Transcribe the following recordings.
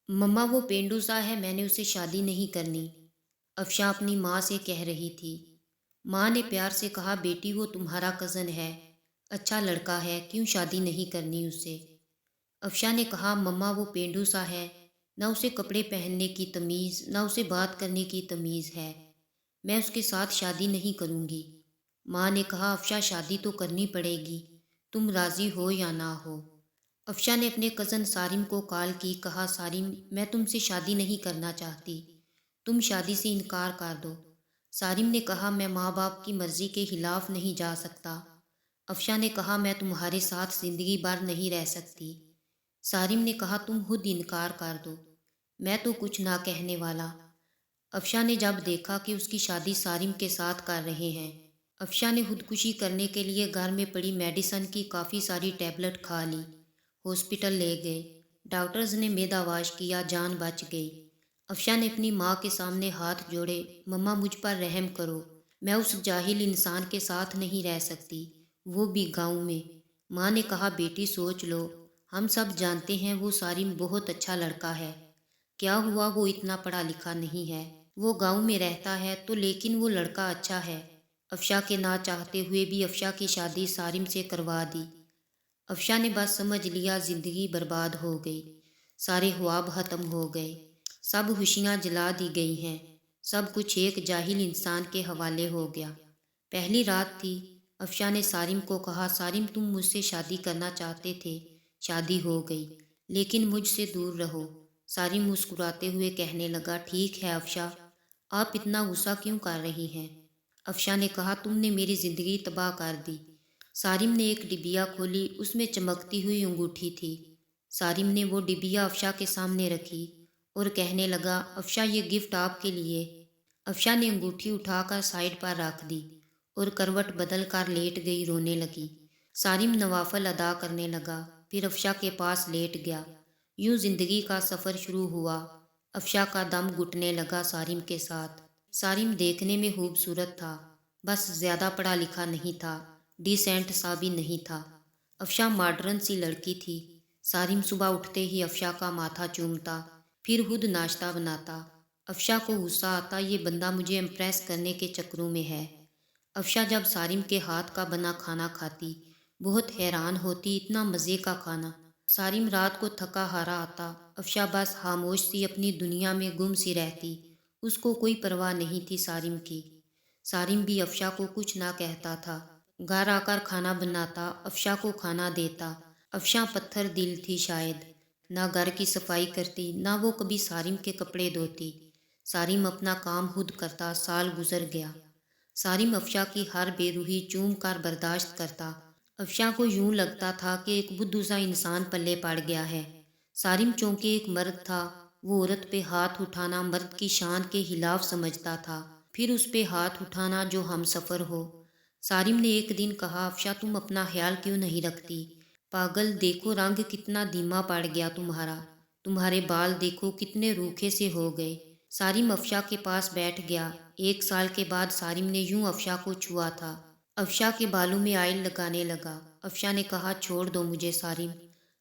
मम्मा वो पेंडू सा है, मैंने उससे शादी नहीं करनी। अफशा अपनी माँ से कह रही थी। माँ ने प्यार से कहा, बेटी वो तुम्हारा कज़न है, अच्छा लड़का है, क्यों शादी नहीं करनी उससे। अफशा ने कहा, मम्मा वो पेंडू सा है, न उसे कपड़े पहनने की तमीज़ न उसे बात करने की तमीज़ है, मैं उसके साथ शादी नहीं करूँगी। माँ ने कहा, अफशा शादी तो करनी पड़ेगी, तुम राज़ी हो या ना हो। अफशा ने अपने कज़न सारिम को कॉल की, कहा, सारिम मैं तुमसे शादी नहीं करना चाहती, तुम शादी से इनकार कर दो। सारिम ने कहा, मैं माँ बाप की मर्ज़ी के खिलाफ नहीं जा सकता। अफशा ने कहा, मैं तुम्हारे साथ ज़िंदगी भर नहीं रह सकती। सारिम ने कहा, तुम खुद इनकार कर दो, मैं तो कुछ ना कहने वाला। अफशा ने जब देखा कि उसकी शादी सारिम के साथ कर रहे हैं, अफशा ने खुदकुशी करने के लिए घर में पड़ी मेडिसन की काफ़ी सारी टैबलेट खा ली। हॉस्पिटल ले गए, डॉक्टर्स ने मेदावाज किया, जान बच गई। अफशा ने अपनी माँ के सामने हाथ जोड़े, मम्मा मुझ पर रहम करो, मैं उस जाहिल इंसान के साथ नहीं रह सकती, वो भी गांव में। माँ ने कहा, बेटी सोच लो, हम सब जानते हैं वो सारिम बहुत अच्छा लड़का है, क्या हुआ वो इतना पढ़ा लिखा नहीं है, वो गांव में रहता है तो, लेकिन वो लड़का अच्छा है। अफशा के ना चाहते हुए भी अफशा की शादी सारिम से करवा दी। अफशा ने बस समझ लिया ज़िंदगी बर्बाद हो गई, सारे ख्वाब ख़त्म हो गए, सब खुशियाँ जला दी गई हैं, सब कुछ एक जाहिल इंसान के हवाले हो गया। पहली रात थी। अफशा ने सारिम को कहा, सारिम तुम मुझसे शादी करना चाहते थे, शादी हो गई, लेकिन मुझसे दूर रहो। सारिम मुस्कुराते हुए कहने लगा, ठीक है अफशा, आप इतना गुस्सा क्यों कर रही हैं। अफशा ने कहा, तुमने मेरी ज़िंदगी तबाह कर दी। सारिम ने एक डिबिया खोली, उसमें चमकती हुई अंगूठी थी। सारिम ने वो डिबिया अफशा के सामने रखी और कहने लगा, अफशा ये गिफ्ट आपके लिए। अफशा ने अंगूठी उठाकर साइड पर रख दी और करवट बदल कर लेट गई, रोने लगी। सारिम नवाफल अदा करने लगा, फिर अफशा के पास लेट गया। यूं जिंदगी का सफ़र शुरू हुआ। अफशा का दम घुटने लगा सारिम के साथ। सारिम देखने में खूबसूरत था, बस ज़्यादा पढ़ा लिखा नहीं था, डिसेंट सा भी नहीं था। अफशा मॉडर्न सी लड़की थी। सारिम सुबह उठते ही अफशा का माथा चूमता, फिर खुद नाश्ता बनाता। अफशा को गुस्सा आता, ये बंदा मुझे इम्प्रेस करने के चक्करों में है। अफशा जब सारिम के हाथ का बना खाना खाती, बहुत हैरान होती, इतना मज़े का खाना। सारिम रात को थका हारा आता, अफशा बस खामोश सी अपनी दुनिया में गुम सी रहती, उसको कोई परवाह नहीं थी सारिम की। सारिम भी अफशा को कुछ ना कहता था, घर आकर खाना बनाता, अफशा को खाना देता। अफशा पत्थर दिल थी शायद, ना घर की सफाई करती, ना वो कभी सारिम के कपड़े धोती। सारिम अपना काम खुद करता। साल गुजर गया। सारिम अफशा की हर बेरूही चूम कर बर्दाश्त करता। अफशा को यूं लगता था कि एक बुद्धू सा इंसान पल्ले पड़ गया है। सारिम चूंकि एक मर्द था, वो औरत पे हाथ उठाना मर्द की शान के खिलाफ समझता था, फिर उस पे हाथ उठाना जो हम सफ़र हो। सारिम ने एक दिन कहा, अफशा तुम अपना ख्याल क्यों नहीं रखती, पागल देखो रंग कितना धीमा पड़ गया तुम्हारा, तुम्हारे बाल देखो कितने रूखे से हो गए। सारिम अफशा के पास बैठ गया। 1 साल के बाद सारिम ने यूं अफशा को छुआ था। अफशा के बालों में आयल लगाने लगा। अफशा ने कहा, छोड़ दो मुझे सारिम।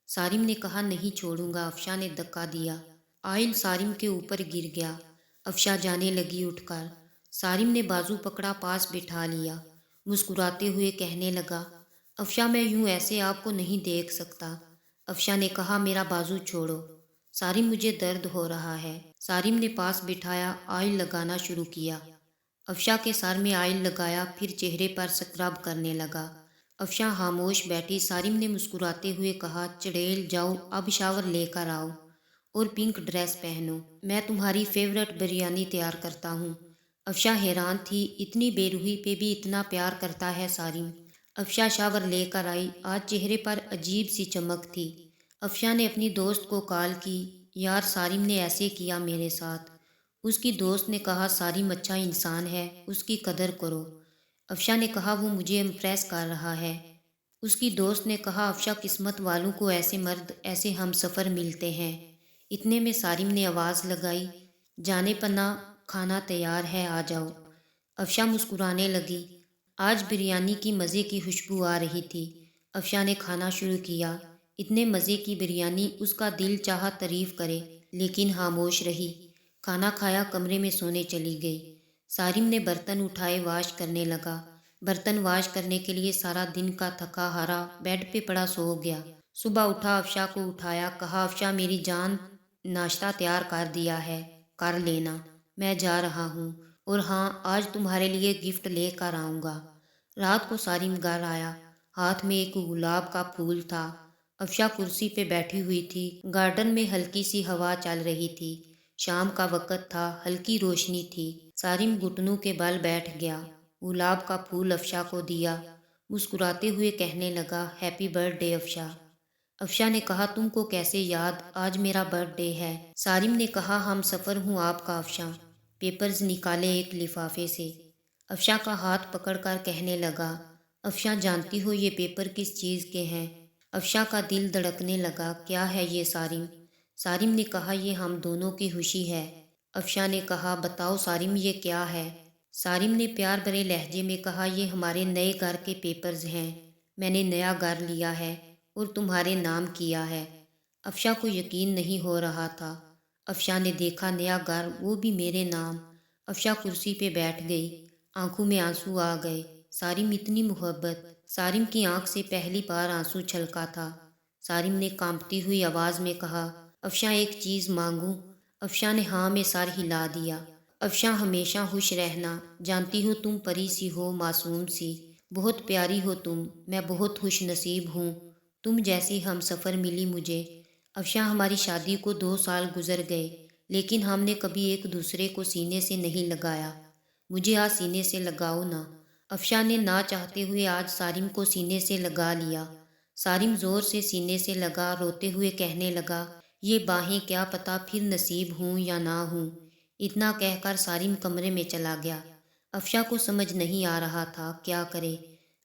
सारिम ने कहा, नहीं छोड़ूंगा। अफशा ने धक्का दिया, आयल सारिम के ऊपर गिर गया। अफशा जाने लगी उठकर। सारिम ने बाजू पकड़ा, पास बिठा लिया, मुस्कुराते हुए कहने लगा, अफशा मैं यूं ऐसे आपको नहीं देख सकता। अफशा ने कहा, मेरा बाजू छोड़ो। सारिम मुझे दर्द हो रहा है। सारिम ने पास बिठाया, आयल लगाना शुरू किया। अफशा के सर में आयल लगाया, फिर चेहरे पर स्क्रब करने लगा। अफशा खामोश बैठी। सारिम ने मुस्कुराते हुए कहा, चड़ेल जाओ, अब शावर लेकर आओ और पिंक ड्रेस पहनो, मैं तुम्हारी फेवरेट बिरयानी तैयार करता हूँ। अफशा हैरान थी, इतनी बेरूही पे भी इतना प्यार करता है सारिम। अफशा शावर लेकर आई। आज चेहरे पर अजीब सी चमक थी। अफशा ने अपनी दोस्त को कॉल की, यार सारिम ने ऐसे किया मेरे साथ। उसकी दोस्त ने कहा, सारिम अच्छा इंसान है, उसकी कदर करो। अफशा ने कहा, वो मुझे इम्प्रेस कर रहा है। उसकी दोस्त ने कहा, अफशा किस्मत वालों को ऐसे मर्द ऐसे हम सफ़र मिलते हैं। इतने में सारिम ने आवाज़ लगाई, जाने पन्ना खाना तैयार है, आ जाओ। अफशा मुस्कुराने लगी। आज बिरयानी की मज़े की खुशबू आ रही थी। अफशा ने खाना शुरू किया। इतने मज़े की बिरयानी उसका दिल चाहा तारीफ़ करे। لیکن خاموش رہی۔ کھانا کھایا، کمرے میں سونے چلی گئی۔ سارم نے برتن اٹھائے، واش کرنے لگا۔ برتن واش کرنے کے لیے سارا دن کا تھکا ہارا بیڈ پہ پڑا سو گیا۔ صبح اٹھا، افشا کو اٹھایا، کہا افشا میری جان، ناشتہ تیار کر دیا ہے، کر لینا، میں جا رہا ہوں، اور ہاں آج تمہارے لیے گفٹ لے کر آؤں گا۔ رات کو سارم گھر آیا، ہاتھ میں ایک گلاب کا پھول تھا۔ افشا کرسی پہ بیٹھی ہوئی تھی، گارڈن میں ہلکی سی ہوا چل رہی تھی، شام کا وقت تھا، ہلکی روشنی تھی۔ سارم گھٹنوں کے بل بیٹھ گیا، گلاب کا پھول افشا کو دیا، مسکراتے ہوئے کہنے لگا ہیپی برتھ ڈے افشا۔ افشا نے کہا تم کو کیسے یاد، آج میرا برتھ ڈے ہے۔ سارم نے کہا ہم سفر ہوں آپ کا افشا۔ پیپرز نکالے ایک لفافے سے، افشا کا ہاتھ پکڑ کر کہنے لگا افشا جانتی ہو یہ پیپر کس چیز کے ہیں؟ افشا کا دل دھڑکنے لگا، کیا ہے یہ سارم؟ سارم نے کہا یہ ہم دونوں کی خوشی ہے۔ افشا نے کہا بتاؤ سارم یہ کیا ہے؟ سارم نے پیار بھرے لہجے میں کہا یہ ہمارے نئے گھر کے پیپرز ہیں، میں نے نیا گھر لیا ہے اور تمہارے نام کیا ہے۔ افشا کو یقین نہیں ہو رہا تھا۔ افشا نے دیکھا نیا گھر، وہ بھی میرے نام۔ افشا کرسی پہ بیٹھ گئی، آنکھوں میں آنسو آ گئے۔ سارم اتنی محبت، سارم کی آنکھ سے پہلی بار آنسو چھلکا تھا۔ سارم نے کانپتی ہوئی آواز میں کہا افشا ایک چیز مانگوں؟ افشا نے ہاں میں سر ہلا دیا۔ افشا ہمیشہ خوش رہنا، جانتی ہو تم پری سی ہو، معصوم سی، بہت پیاری ہو تم، میں بہت خوش نصیب ہوں، تم جیسی ہم سفر ملی مجھے۔ افشا ہماری شادی کو 2 سال گزر گئے، لیکن ہم نے کبھی ایک دوسرے کو سینے سے نہیں لگایا، مجھے آج سینے سے لگاؤ نا۔ افشا نے نہ چاہتے ہوئے آج سارم کو سینے سے لگا لیا۔ سارم زور سے سینے سے لگا، روتے ہوئے کہنے لگا یہ باہیں کیا پتہ پھر نصیب ہوں یا نہ ہوں۔ اتنا کہہ کر سارم کمرے میں چلا گیا۔ افشا کو سمجھ نہیں آ رہا تھا کیا کرے۔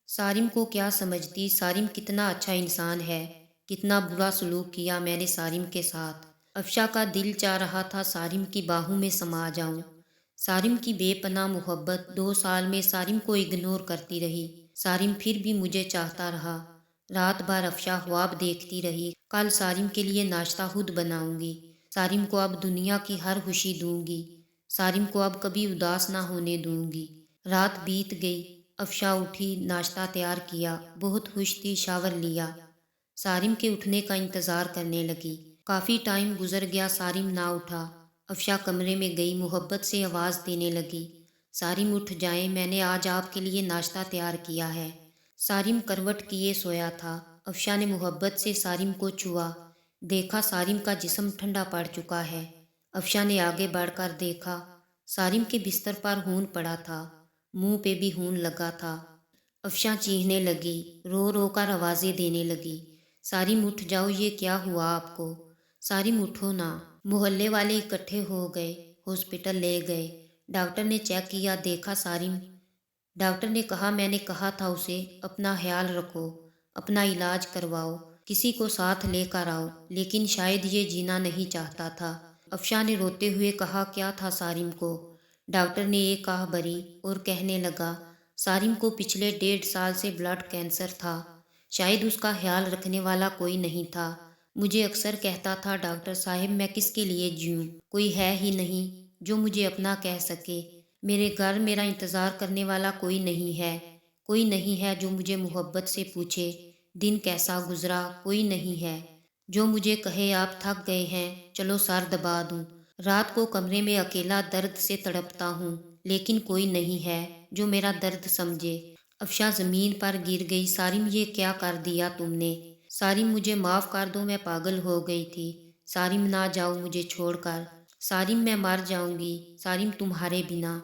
سارم کو کیا سمجھتی، سارم کتنا اچھا انسان ہے، کتنا برا سلوک کیا میں نے سارم کے ساتھ۔ افشا کا دل چاہ رہا تھا سارم کی باہوں میں سما جاؤں۔ سارم کی بے پناہ محبت 2 سال میں سارم کو اگنور کرتی رہی، سارم پھر بھی مجھے چاہتا رہا۔ رات بھر افشا خواب دیکھتی رہی، کل سارم کے لیے ناشتہ خود بناؤں گی، سارم کو اب دنیا کی ہر خوشی دوں گی، سارم کو اب کبھی اداس نہ ہونے دوں گی۔ رات بیت گئی، افشا اٹھی، ناشتہ تیار کیا، بہت خوش تھی، شاور لیا، سارم کے اٹھنے کا انتظار کرنے لگی۔ کافی ٹائم گزر گیا، سارم نہ اٹھا۔ افشا کمرے میں گئی، محبت سے آواز دینے لگی سارم اٹھ جائیں، میں نے آج آپ کے لیے ناشتہ تیار کیا ہے۔ سارم کروٹ کیے سویا تھا۔ افشا نے محبت سے سارم کو چھوا، دیکھا سارم کا جسم ٹھنڈا پڑ چکا ہے۔ افشا نے آگے بڑھ کر دیکھا، سارم کے بستر پر خون پڑا تھا، منہ پہ بھی خون لگا تھا۔ افشا چیخنے لگی، رو رو کر آوازیں دینے لگی سارم اٹھ جاؤ، یہ کیا ہوا آپ کو؟ سارم اٹھو نا۔ محلے والے اکٹھے ہو گئے، ہاسپٹل لے گئے، ڈاکٹر نے چیک کیا، دیکھا سارم۔ ڈاکٹر نے کہا میں نے کہا تھا اسے اپنا خیال رکھو، اپنا علاج کرواؤ، کسی کو ساتھ لے کر آؤ، لیکن شاید یہ جینا نہیں چاہتا تھا۔ افشا نے روتے ہوئے کہا کیا تھا سارم کو؟ ڈاکٹر نے ایک آہ بھری اور کہنے لگا سارم کو پچھلے 1.5 سال سے بلڈ کینسر تھا، شاید اس کا خیال رکھنے والا کوئی نہیں تھا۔ مجھے اکثر کہتا تھا ڈاکٹر صاحب میں کس کے لیے جیوں، کوئی ہے ہی نہیں جو مجھے اپنا کہہ سکے، میرے گھر میرا انتظار کرنے والا کوئی نہیں ہے، کوئی نہیں ہے جو مجھے محبت سے پوچھے دن کیسا گزرا، کوئی نہیں ہے جو مجھے کہے آپ تھک گئے ہیں چلو سر دبا دوں۔ رات کو کمرے میں اکیلا درد سے تڑپتا ہوں، لیکن کوئی نہیں ہے جو میرا درد سمجھے۔ افشا زمین پر گر گئی، سارم یہ کیا کر دیا تم نے؟ سارم مجھے معاف کر دو، میں پاگل ہو گئی تھی، سارم نہ جاؤ مجھے چھوڑ کر، سارم میں مر جاؤں گی، سارم تمہارے بنا۔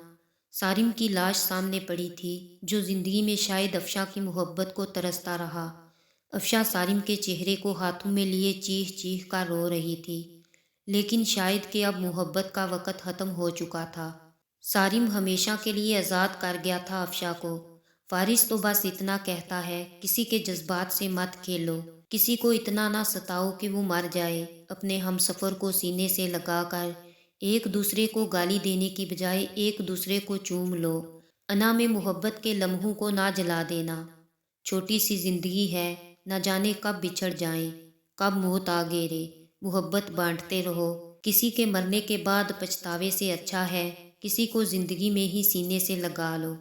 سارم کی لاش سامنے پڑی تھی، جو زندگی میں شاید افشا کی محبت کو ترستا رہا۔ افشا سارم کے چہرے کو ہاتھوں میں لیے چیخ چیخ کر رو رہی تھی، لیکن شاید کہ اب محبت کا وقت ختم ہو چکا تھا۔ سارم ہمیشہ کے لیے آزاد کر گیا تھا افشا کو۔ فارس تو بس اتنا کہتا ہے کسی کے جذبات سے مت کھیلو، کسی کو اتنا نہ ستاؤ کہ وہ مر جائے، اپنے ہم سفر کو سینے سے لگا کر ایک دوسرے کو گالی دینے کی بجائے ایک دوسرے کو چوم لو، انا میں محبت کے لمحوں کو نہ جلا دینا، چھوٹی سی زندگی ہے، نہ جانے کب بچھڑ جائیں، کب موت آ گھیرے، محبت بانٹتے رہو، کسی کے مرنے کے بعد پچھتاوے سے اچھا ہے کسی کو زندگی میں ہی سینے سے لگا لو۔